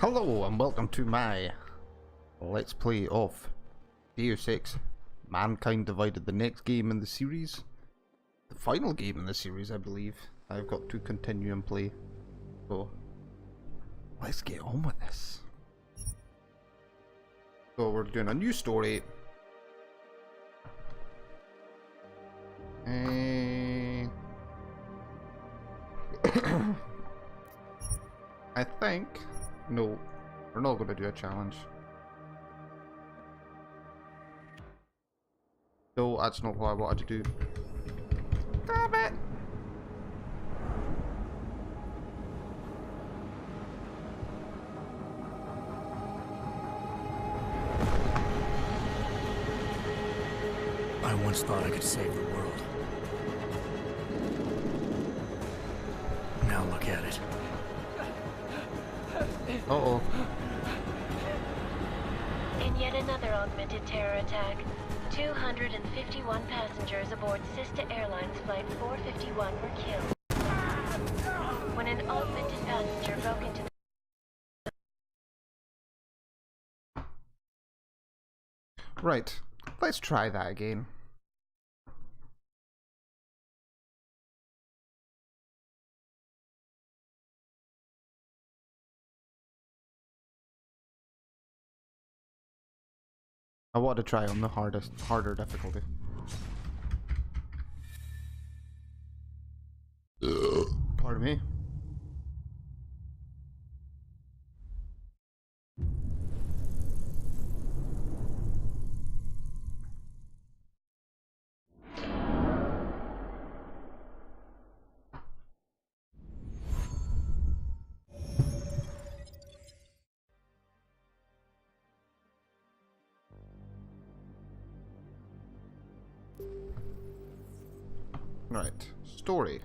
Hello and welcome to my Let's Play of Deus Ex Mankind Divided, the next game in the series. The final game in the series, I believe. I've got to continue and play. So, let's get on with this. So we're doing a new story. I think... No, we're not going to do a challenge. No, that's not what I wanted to do. Damn it! I once thought I could save the world. Now look at it. Uh-oh. In yet another augmented terror attack, 251 passengers aboard Sister Airlines Flight 451 were killed when an augmented passenger broke into the... Right, let's try that again. I want to try on the harder difficulty. Pardon me. Right, story.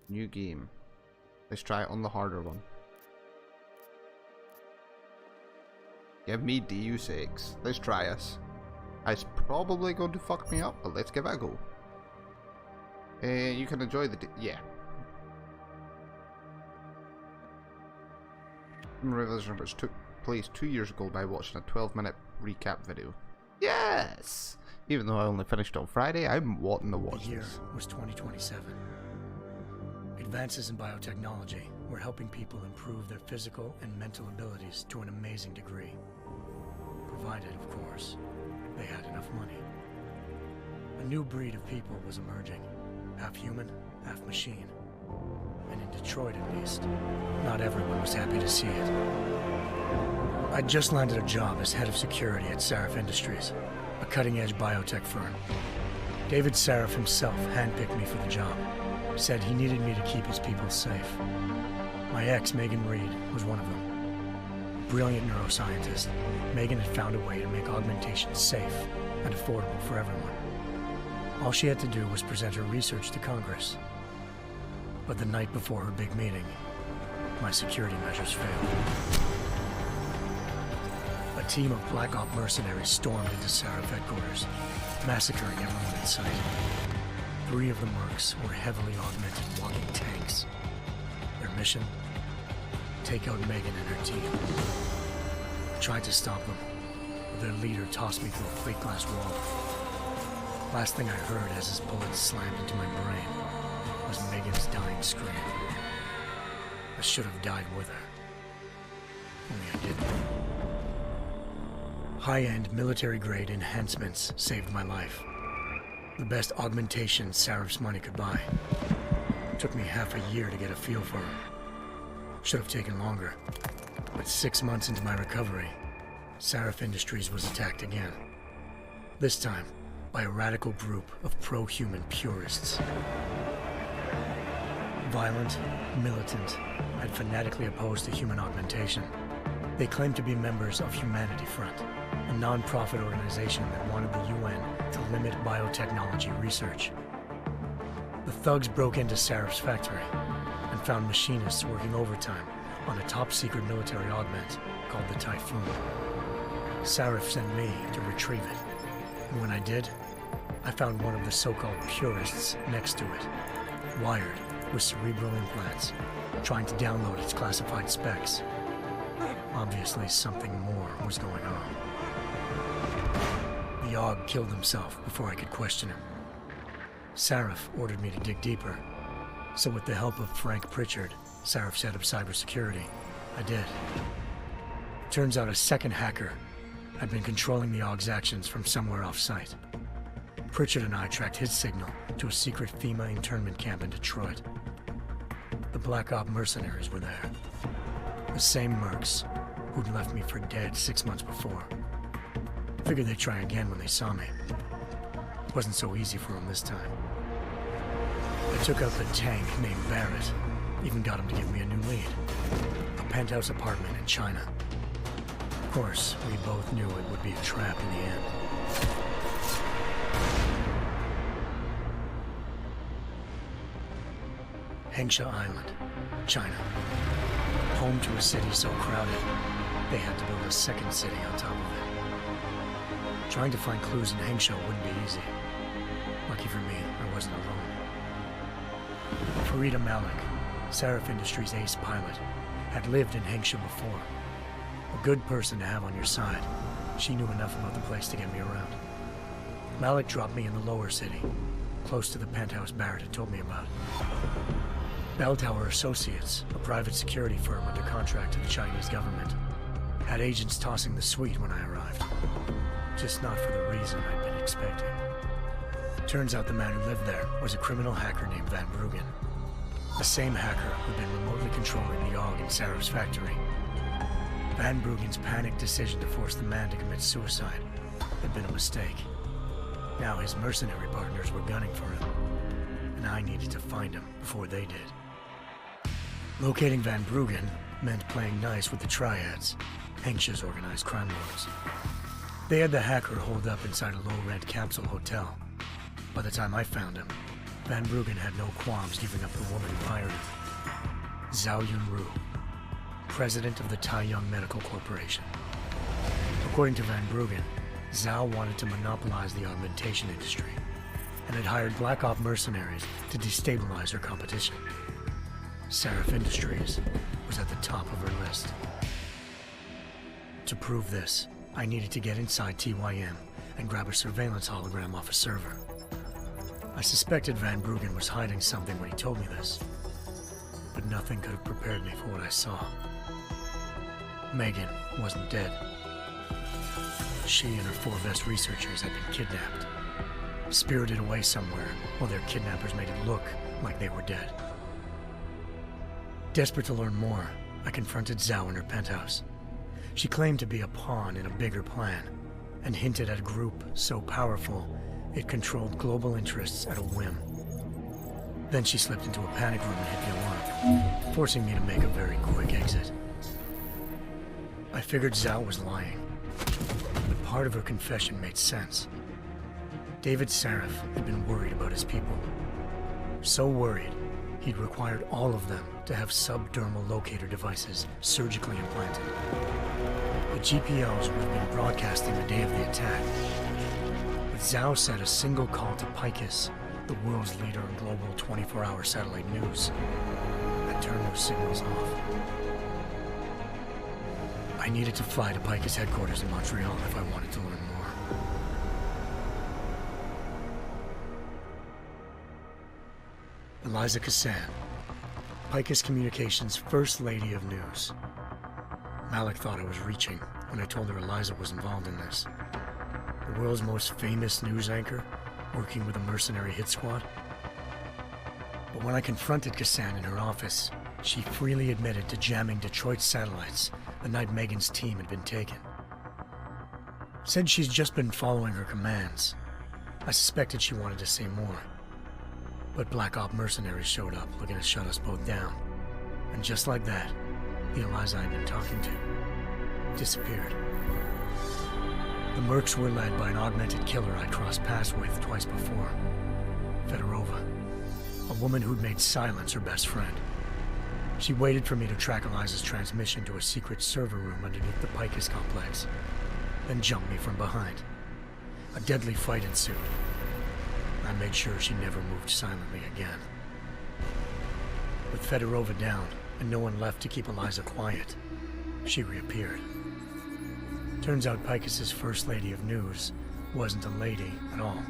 New game. Let's try it on the harder one. Give me Deus Ex. Let's try us. It's probably going to fuck me up, but let's give it a go. You can enjoy the... yeah. Revelation numbers took place 2 years ago by watching a 12-minute recap video. Yes! Even though I only finished on Friday, I'm wanting to watch The year this. was 2027. Advances in biotechnology were helping people improve their physical and mental abilities to an amazing degree. Provided, of course, they had enough money. A new breed of people was emerging. Half human, half machine. And in Detroit at least, not everyone was happy to see it. I'd just landed a job as head of security at Sarif Industries, a cutting-edge biotech firm. David Sarif himself handpicked me for the job. Said he needed me to keep his people safe. My ex, Megan Reed, was one of them. Brilliant neuroscientist, Megan had found a way to make augmentation safe and affordable for everyone. All she had to do was present her research to Congress. But the night before her big meeting, my security measures failed. A team of Black Op mercenaries stormed into Sarif headquarters, massacring everyone in sight. 3 of the mercs were heavily augmented walking tanks. Their mission? Take out Megan and her team. I tried to stop them, but their leader tossed me through a plate glass wall. Last thing I heard as his bullets slammed into my brain was Megan's dying scream. I should have died with her. Only I didn't. High-end military-grade enhancements saved my life. The best augmentation Sarif's money could buy. Took me half a year to get a feel for her. Should have taken longer. But 6 months into my recovery, Sarif Industries was attacked again. This time, by a radical group of pro-human purists. Violent, militant, and fanatically opposed to human augmentation. They claimed to be members of Humanity Front, a non-profit organization that wanted the UN to limit biotechnology research. The thugs broke into Sarif's factory and found machinists working overtime on a top-secret military augment called the Typhoon. Sarif sent me to retrieve it, and when I did, I found one of the so-called purists next to it, wired with cerebral implants, trying to download its classified specs. Obviously, something more was going on. The AUG killed himself before I could question him. Sarif ordered me to dig deeper, so with the help of Frank Pritchard, Sarif's head of cybersecurity, I did. Turns out a second hacker had been controlling the AUG's actions from somewhere off-site. Pritchard and I tracked his signal to a secret FEMA internment camp in Detroit. The Black Op mercenaries were there. The same mercs who'd left me for dead 6 months before. Figured they'd try again when they saw me. It wasn't so easy for them this time. I took out the tank named Barrett, even got him to give me a new lead. A penthouse apartment in China. Of course, we both knew it would be a trap in the end. Hengsha Island, China. Home to a city so crowded, they had to build a second city on top of it. Trying to find clues in Hengsha wouldn't be easy. Lucky for me, I wasn't alone. Farida Malik, Sarif Industries' ace pilot, had lived in Hengsha before. A good person to have on your side. She knew enough about the place to get me around. Malik dropped me in the lower city, close to the penthouse Barrett had told me about. Bell Tower Associates, a private security firm under contract to the Chinese government, had agents tossing the suite when I arrived. Just not for the reason I'd been expecting. Turns out the man who lived there was a criminal hacker named Van Bruggen. The same hacker who'd been remotely controlling the AUG in Sarif's factory. Van Bruggen's panicked decision to force the man to commit suicide had been a mistake. Now his mercenary partners were gunning for him, and I needed to find him before they did. Locating Van Bruggen meant playing nice with the Triads, Hengsha's organized crime lords. They had the hacker holed up inside a low-rent capsule hotel. By the time I found him, Van Bruggen had no qualms giving up the woman who hired him. Zhao Yunru, president of the Taiyang Medical Corporation. According to Van Bruggen, Zhao wanted to monopolize the augmentation industry and had hired Black Op mercenaries to destabilize her competition. Sarif Industries was at the top of her list. To prove this, I needed to get inside TYM and grab a surveillance hologram off a server. I suspected Van Bruggen was hiding something when he told me this, but nothing could have prepared me for what I saw. Megan wasn't dead. She and her 4 Vest researchers had been kidnapped, spirited away somewhere while their kidnappers made it look like they were dead. Desperate to learn more, I confronted Zhao in her penthouse. She claimed to be a pawn in a bigger plan, and hinted at a group so powerful it controlled global interests at a whim. Then she slipped into a panic room and hit the alarm, forcing me to make a very quick exit. I figured Zhao was lying, but part of her confession made sense. David Sarif had been worried about his people. So worried, he'd required all of them to have subdermal locator devices surgically implanted. The GPOs would have been broadcasting the day of the attack. But Zhao said a single call to Picus, the world's leader in global 24-hour satellite news, had turned those signals off. I needed to fly to Picus headquarters in Montreal if I wanted to learn more. Eliza Kassan, Picus Communications' First Lady of News. Malik thought I was reaching when I told her Eliza was involved in this. The world's most famous news anchor, working with a mercenary hit squad. But when I confronted Kassan in her office, she freely admitted to jamming Detroit's satellites the night Megan's team had been taken. Said she's just been following her commands. I suspected she wanted to say more. But Black Op mercenaries showed up looking to shut us both down. And just like that, the Eliza I'd been talking to disappeared. The mercs were led by an augmented killer I'd crossed paths with twice before. Fedorova, a woman who'd made silence her best friend. She waited for me to track Eliza's transmission to a secret server room underneath the Picus complex, then jumped me from behind. A deadly fight ensued. I made sure she never moved silently again. With Fedorova down, and no one left to keep Eliza quiet, she reappeared. Turns out Picus's first lady of news wasn't a lady at all.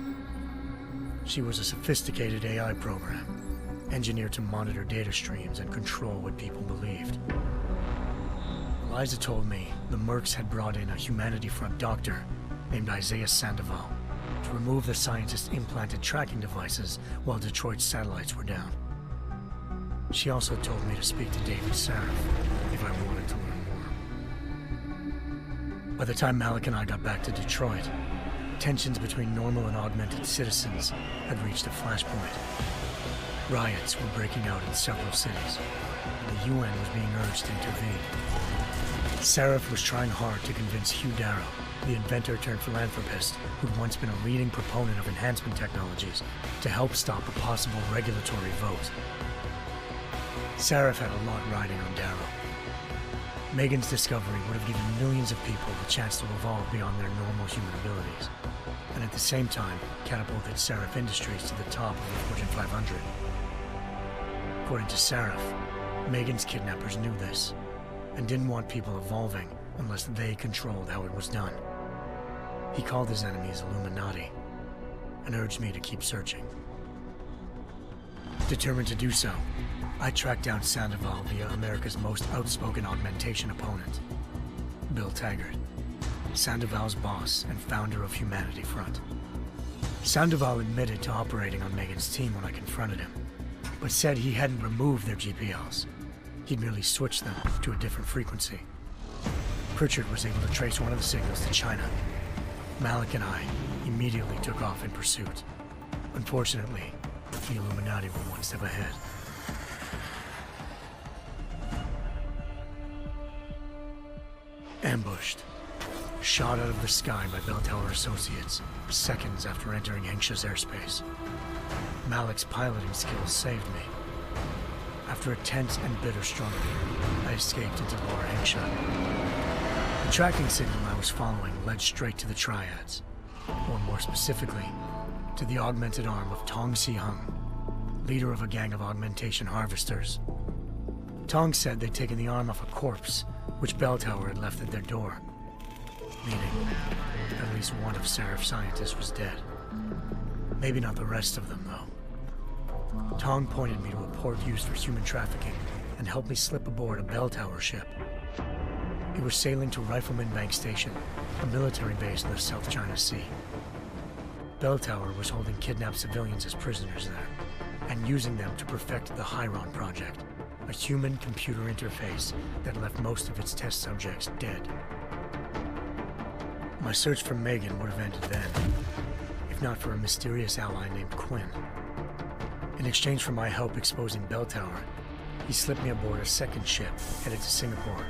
She was a sophisticated AI program, engineered to monitor data streams and control what people believed. Eliza told me the Mercs had brought in a Humanity Front doctor named Isaiah Sandoval to remove the scientist's implanted tracking devices while Detroit's satellites were down. She also told me to speak to David Sarif if I wanted to learn more. By the time Malik and I got back to Detroit, tensions between normal and augmented citizens had reached a flashpoint. Riots were breaking out in several cities, and the UN was being urged to intervene. Sarif was trying hard to convince Hugh Darrow, the inventor-turned-philanthropist who'd once been a leading proponent of enhancement technologies, to help stop a possible regulatory vote. Sarif had a lot riding on Darrow. Megan's discovery would have given millions of people the chance to evolve beyond their normal human abilities, and at the same time catapulted Sarif Industries to the top of the Fortune 500. According to Sarif, Megan's kidnappers knew this, and didn't want people evolving unless they controlled how it was done. He called his enemies Illuminati, and urged me to keep searching. Determined to do so, I tracked down Sandoval via America's most outspoken augmentation opponent, Bill Taggart, Sandoval's boss and founder of Humanity Front. Sandoval admitted to operating on Megan's team when I confronted him, but said he hadn't removed their GPLs. He'd merely switched them to a different frequency. Pritchard was able to trace one of the signals to China. Malik and I immediately took off in pursuit. Unfortunately, the Illuminati were one step ahead. Ambushed. Shot out of the sky by Bell Tower Associates, seconds after entering Hengsha's airspace. Malik's piloting skills saved me. After a tense and bitter struggle, I escaped into Lower Hengsha. The tracking signal I was following led straight to the Triads, or more specifically, to the augmented arm of Tong Si-hung, leader of a gang of augmentation harvesters. Tong said they'd taken the arm off a corpse, which Bell Tower had left at their door, meaning at least one of Sarif's scientists was dead. Maybe not the rest of them, though. Tong pointed me to a port used for human trafficking and helped me slip aboard a Bell Tower ship. It was sailing to Rifleman Bank Station, a military base in the South China Sea. Bell Tower was holding kidnapped civilians as prisoners there, and using them to perfect the Hyron Project, a human-computer interface that left most of its test subjects dead. My search for Megan would have ended then, if not for a mysterious ally named Quinn. In exchange for my help exposing Bell Tower, he slipped me aboard a second ship headed to Singapore,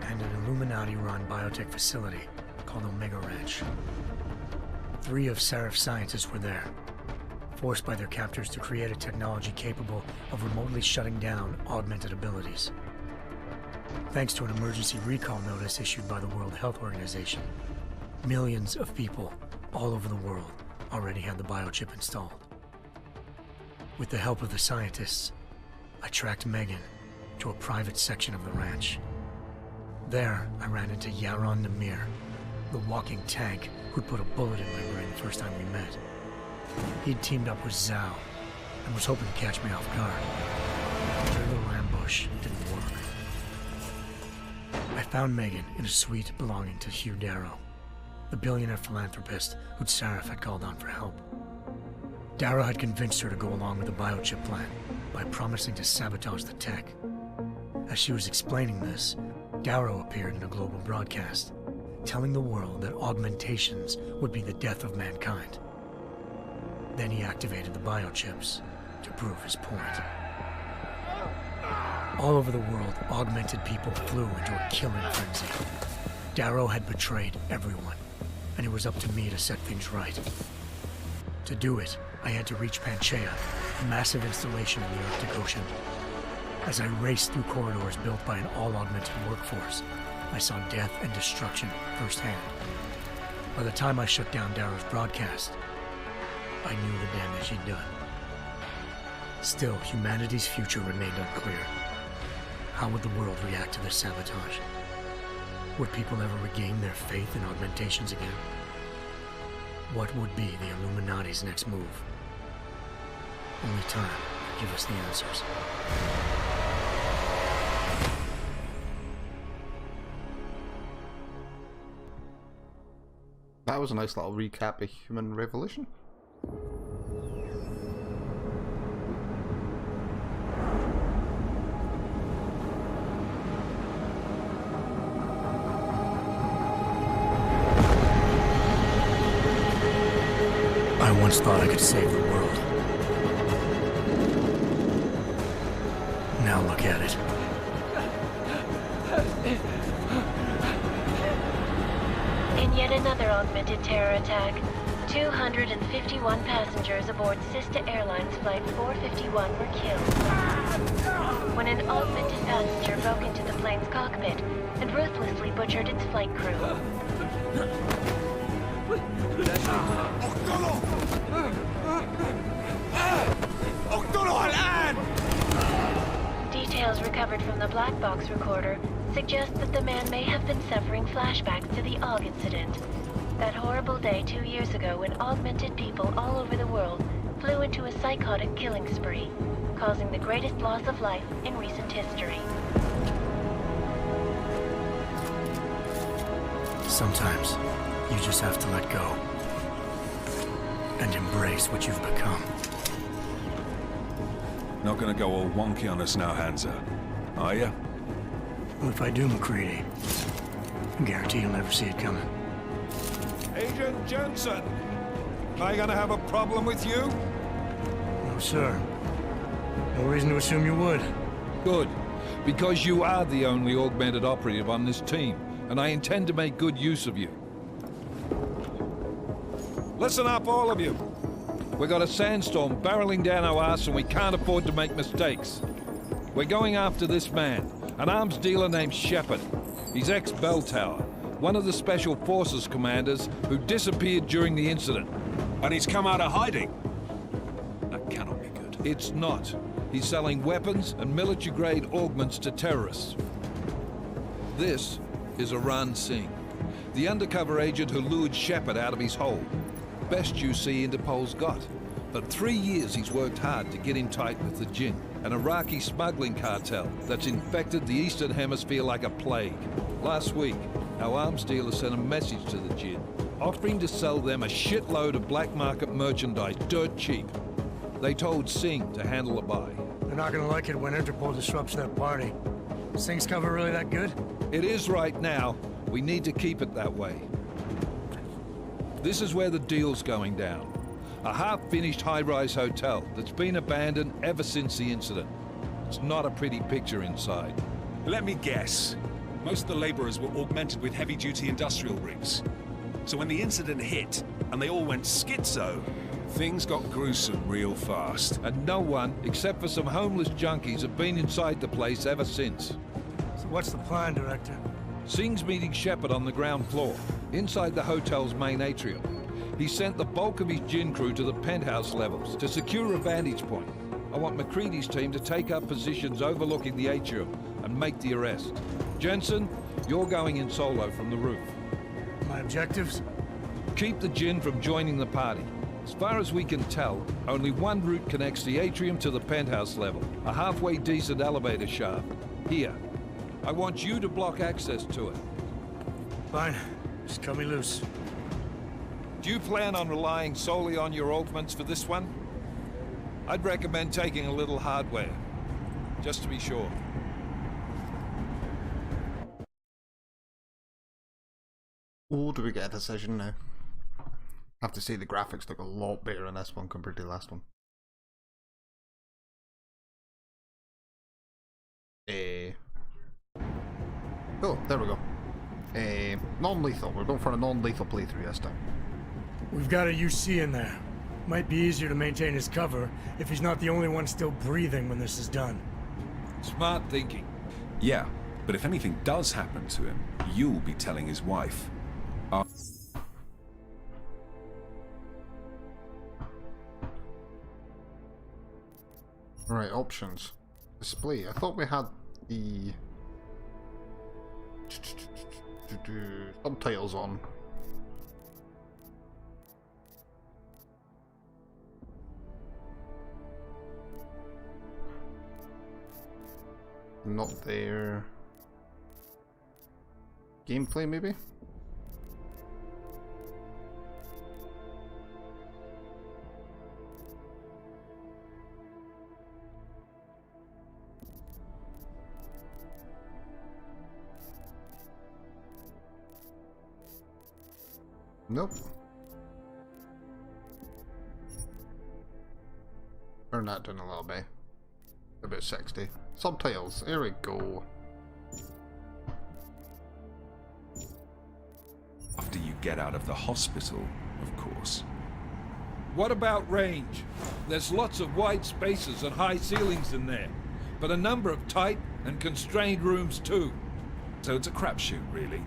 and an Illuminati-run biotech facility called Omega Ranch. 3 of Sarif's scientists were there, forced by their captors to create a technology capable of remotely shutting down augmented abilities. Thanks to an emergency recall notice issued by the World Health Organization, millions of people all over the world already had the biochip installed. With the help of the scientists, I tracked Megan to a private section of the ranch. There, I ran into Yaron Namir, the walking tank who'd put a bullet in my brain the first time we met. He'd teamed up with Zhao and was hoping to catch me off guard. Their little ambush didn't work. I found Megan in a suite belonging to Hugh Darrow, the billionaire philanthropist who'd Sarif had called on for help. Darrow had convinced her to go along with the biochip plan by promising to sabotage the tech. As she was explaining this, Darrow appeared in a global broadcast, telling the world that augmentations would be the death of mankind. Then he activated the biochips to prove his point. All over the world, augmented people flew into a killing frenzy. Darrow had betrayed everyone, and it was up to me to set things right. To do it, I had to reach Panchaea, a massive installation in the Arctic Ocean. As I raced through corridors built by an all-augmented workforce, I saw death and destruction firsthand. By the time I shut down Darrow's broadcast, I knew the damage he'd done. Still, humanity's future remained unclear. How would the world react to this sabotage? Would people ever regain their faith in augmentations again? What would be the Illuminati's next move? Only time will give us the answers. That was a nice little recap of Human Revolution. I once thought I could save the world. Now look at it. In yet another augmented terror attack, 251 passengers aboard Sister Airlines Flight 451 were killed when an augmented passenger broke into the plane's cockpit and ruthlessly butchered its flight crew. Details recovered from the black box recorder suggest that the man may have been suffering flashbacks to the AUG incident. That horrible day 2 years ago when augmented people all over the world flew into a psychotic killing spree, causing the greatest loss of life in recent history. Sometimes, you just have to let go. And embrace what you've become. Not gonna go all wonky on us now, Hansa, are you? Well, if I do, McCready, I guarantee you'll never see it coming. Agent Jensen! Am I gonna have a problem with you? No, sir. No reason to assume you would. Good, because you are the only augmented operative on this team, and I intend to make good use of you. Listen up, all of you. We got a sandstorm barreling down our ass and we can't afford to make mistakes. We're going after this man, an arms dealer named Shepard. He's ex-Bell Tower, one of the Special Forces commanders who disappeared during the incident. And he's come out of hiding. That cannot be good. It's not. He's selling weapons and military-grade augments to terrorists. This is Aran Singh, the undercover agent who lured Shepard out of his hole. Best you see Interpol's got. For 3 years he's worked hard to get in tight with the Jinn, an Iraqi smuggling cartel that's infected the Eastern Hemisphere like a plague. Last week, our arms dealer sent a message to the Jinn, offering to sell them a shitload of black market merchandise dirt cheap. They told Singh to handle the buy. They're not gonna like it when Interpol disrupts their party. Is Singh's cover really that good? It is right now. We need to keep it that way. This is where the deal's going down. A half-finished high-rise hotel that's been abandoned ever since the incident. It's not a pretty picture inside. Let me guess. Most of the laborers were augmented with heavy-duty industrial rigs. So when the incident hit, and they all went schizo, things got gruesome real fast. And no one, except for some homeless junkies, have been inside the place ever since. So what's the plan, Director? Singh's meeting Shepard on the ground floor, inside the hotel's main atrium. He sent the bulk of his Jinn crew to the penthouse levels to secure a vantage point. I want McCready's team to take up positions overlooking the atrium and make the arrest. Jensen, you're going in solo from the roof. My objectives? Keep the Jinn from joining the party. As far as we can tell, only one route connects the atrium to the penthouse level, a halfway decent elevator shaft. Here. I want you to block access to it. Fine. Just cut me loose. Do you plan on relying solely on your augments for this one? I'd recommend taking a little hardware, just to be sure. Oh, do we get a decision now? I have to say the graphics look a lot better in this one compared to the last one. Oh, there we go. Non-lethal. We're going for a non-lethal playthrough this time. We've got a UC in there. Might be easier to maintain his cover if he's not the only one still breathing when this is done. Smart thinking. Yeah, but if anything does happen to him, you'll be telling his wife. Right, options. Display. I thought we had the subtitles on. Not there. Gameplay, maybe? Nope. Turn that down a little bit. About 60. Subtitles, there we go. After you get out of the hospital, of course. What about range? There's lots of wide spaces and high ceilings in there, but a number of tight and constrained rooms too. So it's a crapshoot, really.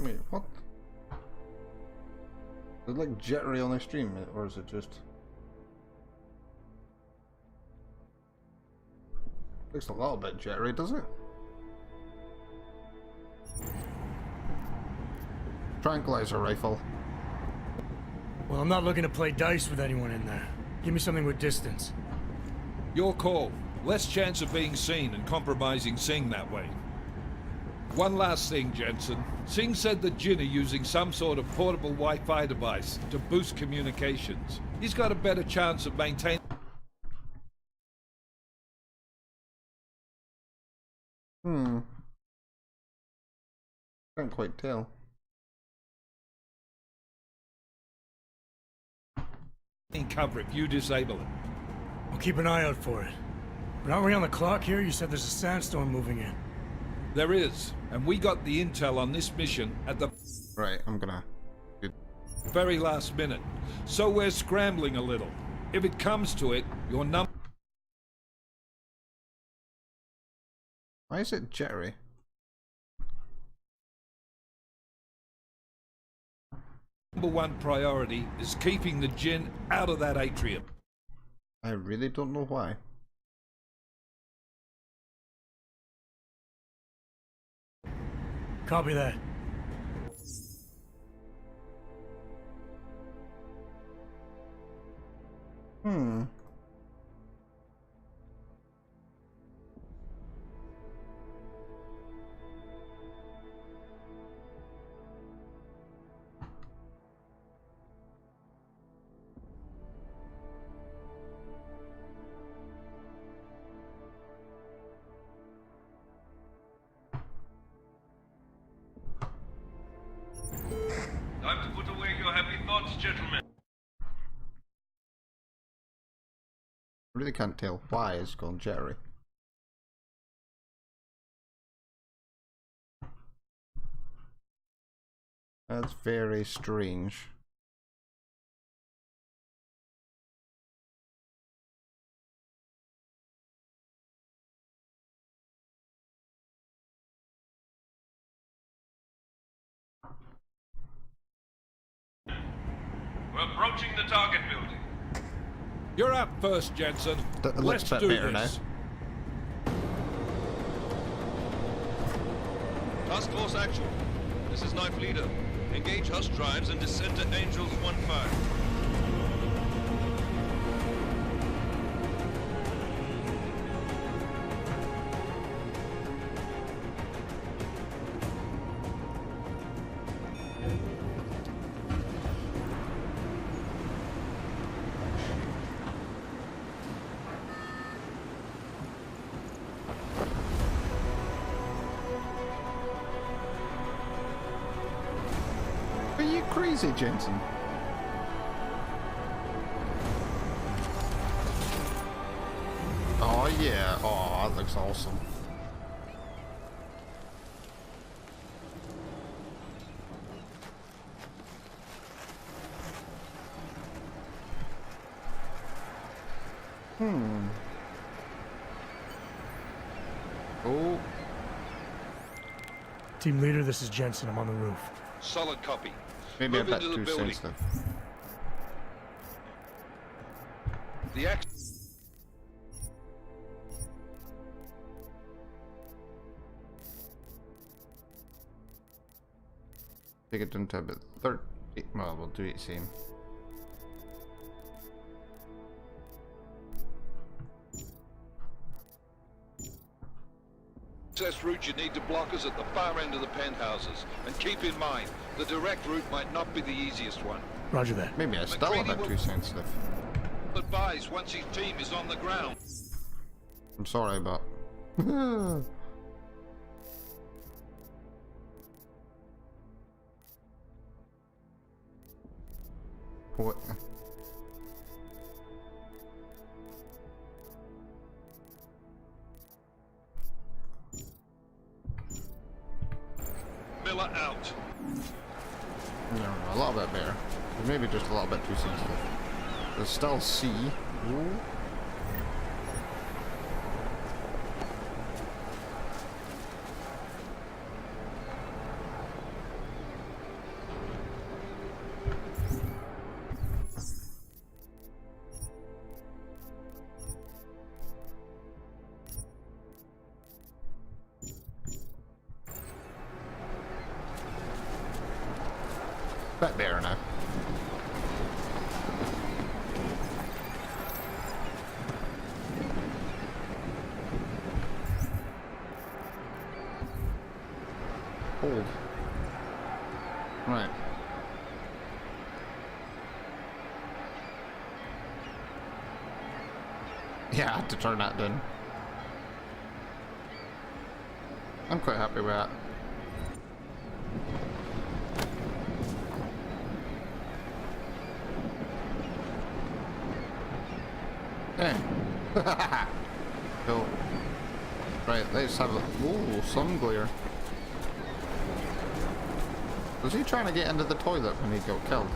Wait, what? Is it like jittery on the stream, or is it just... Looks a little bit jittery, does it? Tranquilizer rifle. Well, I'm not looking to play dice with anyone in there. Give me something with distance. Your call. Less chance of being seen and compromising Singh that way. One last thing, Jensen. Singh said that Jin are using some sort of portable Wi-Fi device to boost communications. He's got a better chance of maintaining... Can't quite tell. cover if you disable it. I'll keep an eye out for it. But aren't we on the clock here? You said there's a sandstorm moving in. There is, and we got the intel on this mission at the Right, I'm gonna... very last minute, so we're scrambling a little. If it comes to it, your number Why is it jittery? one priority is keeping the Jinn out of that atrium. I really don't know why. Copy that. Time to put away your happy thoughts, gentlemen. I really can't tell why it's gone jittery. That's very strange. We're approaching the target building. You're up first, Jensen. That looks Let's a bit do better this. Task Force Actual. This is Knife Leader. Engage Hush drives and descend to Angels 1-5. Are you crazy, Jensen? Oh yeah, oh that looks awesome. Oh, Team leader, this is Jensen. I'm on the roof. Solid copy. maybe a Move bit into the too building. sensitive. The Take it down to about 30. Well, we'll do it same. Access route you need to block us at the far end of the penthouses. And keep in mind, the direct route might not be the easiest one. Roger that. Maybe I'm still a McCready bit too sensitive. Advise once his team is on the ground. I'm sorry, but... What? Miller out. No, a little bit better. But maybe just a little bit too sensitive. There's still C. Ooh. Bit better now. Hold. Right. Yeah, I had to turn that down. I'm quite happy with that. Yeah. Cool. Right, let's have a... Ooh, sun glare. Was he trying to get into the toilet when he got killed?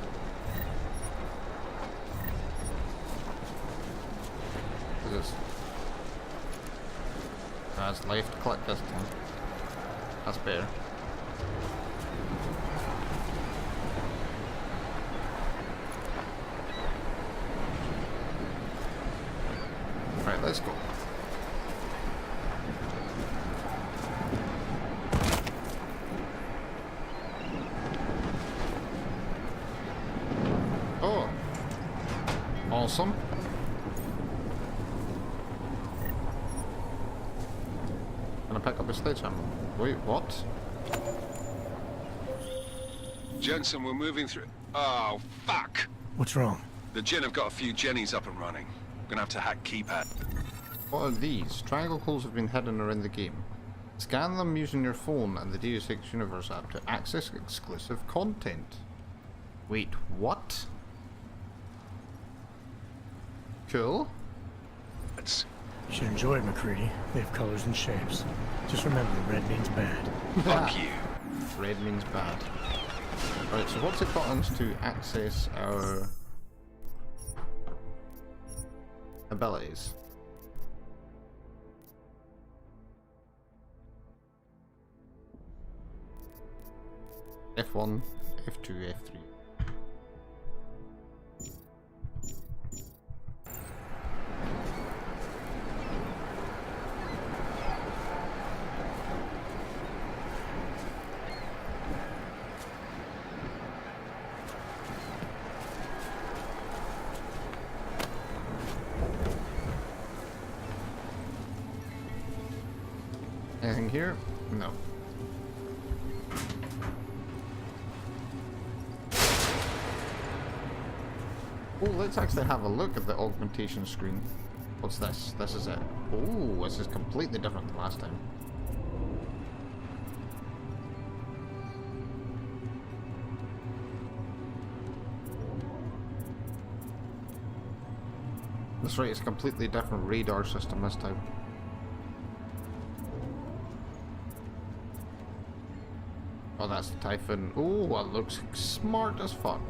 Is this... That's left click this time. That's better. Right, let's go. Oh. Awesome. Gonna pick up a sledgehammer. Wait, what? Jensen, we're moving through... Oh, fuck! What's wrong? The Gen have got a few Jennies up and running. We're gonna have to hack keypad. What are these? Triangle codes have been hidden around the game. Scan them using your phone and the Deus Ex Universe app to access exclusive content. Wait, what? Cool. It's... You should enjoy it, McCready. They have colors and shapes. Just remember, red means bad. Fuck you. Red means bad. Right, so what's the buttons to access our abilities? F1, F2, F3. Anything here? No. Oh, let's actually have a look at the augmentation screen. What's this? This is it. Oh, this is completely different than last time. That's right, it's a completely different radar system this time. Oh, that's the Typhoon. Oh, it looks smart as fuck.